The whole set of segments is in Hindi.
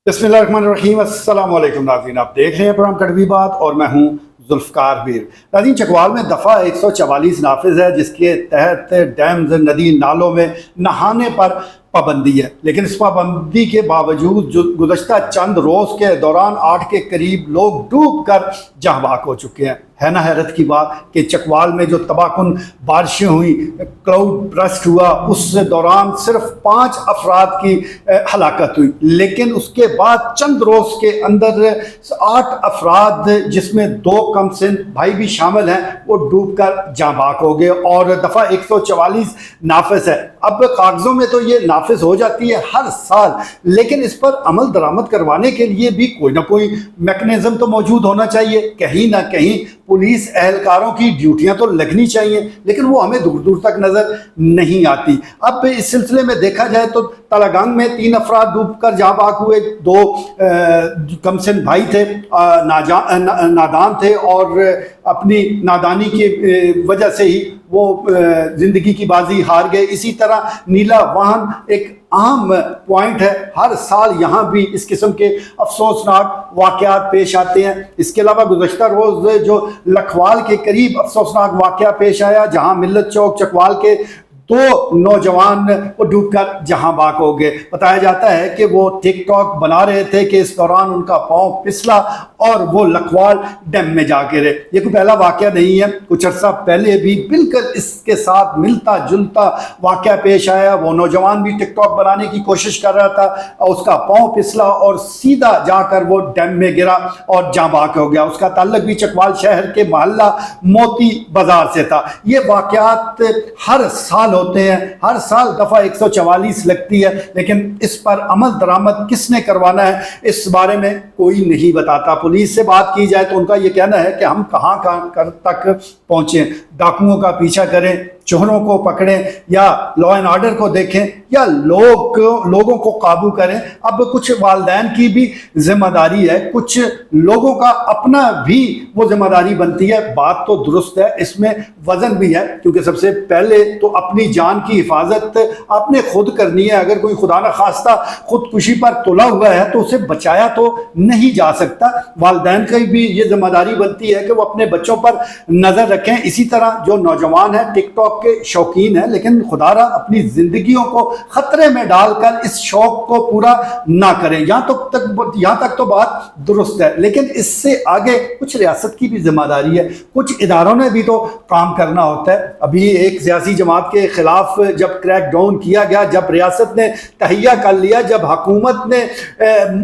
बिस्मिल्लाहिर्रहमानिर्रहीम। अस्सलाम वालेकुम नाज़रीन, आप देख रहे हैं प्रोग्राम कड़वी बात और मैं हूं जुल्फ़कार मीर। नाज़रीन, चकवाल में दफ़ा 144 नाफिज है जिसके तहत डैम्स, नदी नालों में नहाने पर पाबंदी है, लेकिन इस पाबंदी के बावजूद जो गुज़श्ता चंद रोज़ के दौरान 8 के करीब लोग डूब कर जहाँ बाक हो चुके हैं। है ना हैरत की बात कि चकवाल में जो तबाहकुन बारिशें हुई, क्लाउड बर्स्ट हुआ, उस दौरान सिर्फ 5 अफराद की हलाकत हुई, लेकिन उसके बाद चंद रोज़ के अंदर 8 अफराद जिसमें 2 कम सिन भाई भी शामिल हैं वो डूब कर जाँ बाक हो गए और दफ़ा 144 नाफिज है। अब कागज़ों में तो ये नाफिज हो जाती है हर साल, लेकिन इस पर अमल दरामद करवाने के लिए भी कोई ना कोई मैकेनिज्म तो मौजूद होना चाहिए। कहीं ना कहीं पुलिस एहलकारों की ड्यूटियां तो लगनी चाहिए, लेकिन वो हमें दूर दूर तक नज़र नहीं आती। अब इस सिलसिले में देखा जाए तो तलागंग में 3 अफराद डूब कर जहाँ बाक हुए, 2 कमसिन भाई थे, नादान थे और अपनी नादानी की वजह से ही वो ज़िंदगी की बाजी हार गए। इसी तरह नीला वाहन एक अहम पॉइंट है, हर साल यहाँ भी इस किस्म के अफसोसनाक वाक़यात पेश आते हैं। इसके अलावा गुज़श्ता रोज़ जो लखवाल के करीब अफसोसनाक वाक़या पेश आया जहाँ मिल्लत चौक चकवाल के 2 नौजवान वो डूबकर जहाँ बाक हो गए। बताया जाता है कि वो टिकटॉक बना रहे थे कि इस दौरान उनका पाँव फिसला और वो लखवाल डैम में जा गिरे। ये कोई पहला वाक़या नहीं है, कुछ अर्सा पहले भी बिल्कुल इसके साथ मिलता जुलता वाक़या पेश आया। वो नौजवान भी टिकटॉक बनाने की कोशिश कर रहा था और उसका पाँव फिसला और सीधा जाकर वो डैम में गिरा और जहाँ बाक हो गया। उसका ताल्लुक भी चकवाल शहर के मोहल्ला मोती बाजार से था। ये वाक़यात हर साल होते हैं, हर साल दफ़ा 144 लगती है, लेकिन इस पर अमल दरामद किसने करवाना है इस बारे में कोई नहीं बताता। पुलिस से बात की जाए तो उनका ये कहना है कि हम कहाँ तक पहुँचे, डाकुओं का पीछा करें, चोरों को पकड़ें या लॉ एंड ऑर्डर को देखें या लोगों को काबू करें। अब कुछ वालिदैन की भी जिम्मेदारी है, कुछ लोगों का अपना भी वो जिम्मेदारी बनती है। बात तो दुरुस्त है, इसमें वजन भी है, क्योंकि सबसे पहले तो अपनी जान की हिफाजत आपने खुद करनी है। अगर कोई खुदा न खास्ता खुदकुशी पर तुला हुआ है तो उसे बचाया तो नहीं जा सकता। वालिदैन की भी ये जिम्मेदारी बनती है कि वो अपने बच्चों पर नज़र रखें। इसी तरह जो नौजवान है टिकटॉक के शौकीन है, लेकिन खुदारा अपनी जिंदगियों को खतरे में डालकर इस शौक को पूरा ना करें। यहाँ तक तो बात दुरुस्त है, लेकिन इससे आगे कुछ रियासत की भी जिम्मेदारी है, कुछ इदारों ने भी तो काम करना होता है। अभी एक सियासी जमात के खिलाफ जब क्रैक डाउन किया गया, जब रियासत ने तहिया कर लिया, जब हुकूमत ने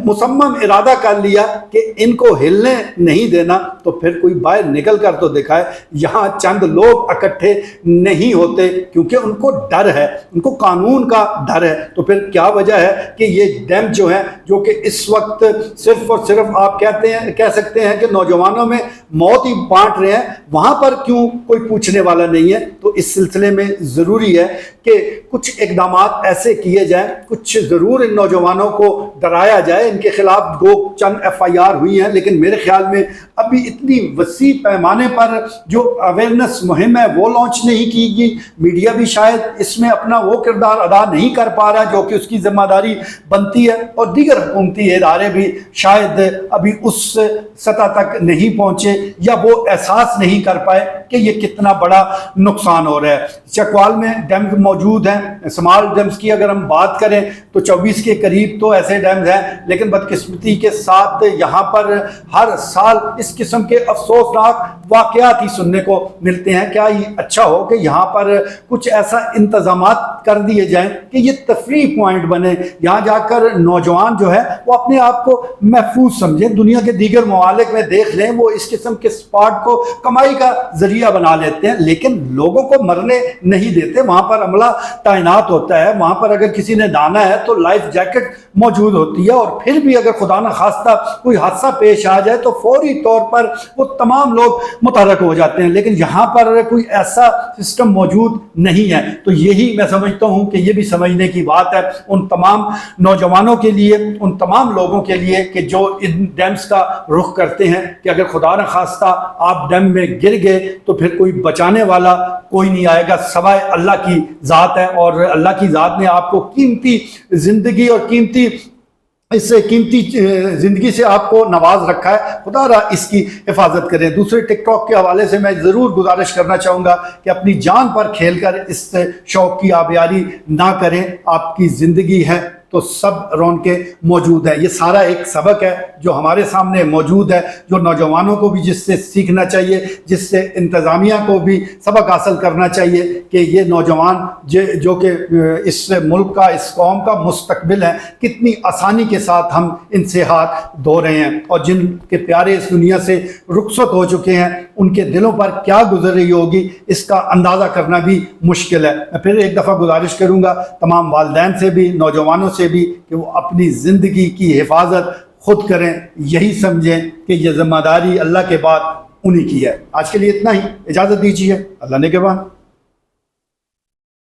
मुसम्मम इरादा कर लिया कि इनको हिलने नहीं देना, तो फिर कोई बाहर निकल कर तो दिखाए। यहाँ चंद लोग इकट्ठे नहीं होते क्योंकि उनको डर है, उनको कानून का डर है। तो फिर क्या वजह है कि ये डैम जो है, जो कि इस वक्त सिर्फ और सिर्फ आप कह सकते हैं कि नौजवानों में मौत ही बांट रहे हैं, वहां पर क्यों कोई पूछने वाला नहीं है। तो इस सिलसिले में ज़रूरी है कि कुछ इकदामात ऐसे किए जाएं, कुछ ज़रूर इन नौजवानों को डराया जाए। इनके खिलाफ 2 चंद FIR हुई हैं, लेकिन मेरे ख्याल में अभी इतनी वसी पैमाने पर जो अवेयरनेस मुहिम है वो लॉन्च नहीं की गई। मीडिया भी शायद इसमें अपना वो किरदार अदा नहीं कर पा रहा जो कि उसकी जिम्मेदारी बनती है, और दीगर हुकूमती इदारे भी शायद अभी उस सतह तक नहीं पहुंचे या वो एहसास नहीं कर पाए कि ये कितना बड़ा नुकसान हो रहा है। चकवाल में डैम मौजूद हैं, स्मॉल डैम्स की अगर हम बात करें तो 24 के करीब तो ऐसे डैम्स हैं, लेकिन बदकिस्मती के साथ यहाँ पर हर साल इस किस्म के अफसोसनाक वाक़यात ही सुनने को मिलते हैं। क्या ये अच्छा हो कि यहाँ पर कुछ ऐसा इंतजामात कर दिए जाएं कि ये तफरीह पॉइंट बने, यहाँ जाकर नौजवान जो है वो अपने आप को महफूज समझें। दुनिया के दीगर ममालिक में देख लें, वो इस किस्म के स्पॉट को कमाई का जरिया बना लेते हैं, लेकिन लोगों को मरने नहीं देते। वहाँ पर अमला तैनात होता है, वहाँ पर अगर किसी ने दाना है तो लाइफ जैकेट मौजूद होती है, और फिर भी अगर खुदा न खास्ता कोई हादसा पेश आ जाए तो फौरी तौर पर वो तमाम लोग मुतहरक हो जाते हैं। लेकिन यहाँ पर कोई ऐसा सिस्टम मौजूद नहीं है। तो यही मैं समझता हूँ कि ये भी समझने की बात है उन तमाम नौजवानों के लिए, उन तमाम लोगों के लिए कि जो इन डैम्स का रुख करते हैं कि अगर खुदा न खास्ता आप डैम में गिर गए तो फिर कोई बचाने वाला कोई नहीं आएगा सवाए अल्लाह की ज़ात है। और अल्लाह की ज़ात ने आपको कीमती ज़िंदगी और कीमती इस कीमती ज़िंदगी से आपको नवाज रखा है, खुदा रहा इसकी हिफाजत करें। दूसरे टिकटॉक के हवाले से मैं ज़रूर गुजारिश करना चाहूँगा कि अपनी जान पर खेल कर इस शौक़ की आबियारी ना करें। आपकी ज़िंदगी है तो सब रौनकें मौजूद है। ये सारा एक सबक है जो हमारे सामने मौजूद है, जो नौजवानों को भी जिससे सीखना चाहिए, जिससे इंतज़ामिया को भी सबक हासिल करना चाहिए कि ये नौजवान जो कि इस मुल्क का, इस कौम का मुस्तकबिल है, कितनी आसानी के साथ हम इनसे हाथ धो रहे हैं और जिनके प्यारे इस दुनिया से रुखसत हो चुके हैं उनके दिलों पर क्या गुजर रही होगी इसका अंदाज़ा करना भी मुश्किल है। मैं फिर एक दफ़ा गुजारिश करूँगा तमाम वालिदैन से भी, नौजवानों से भी कि वो अपनी ज़िंदगी की हिफाजत खुद करें। यही समझें कि यह जिम्मेदारी अल्लाह के बाद उन्हीं की है। आज के लिए इतना ही, इजाज़त दीजिए। अल्लाह ने के बाद।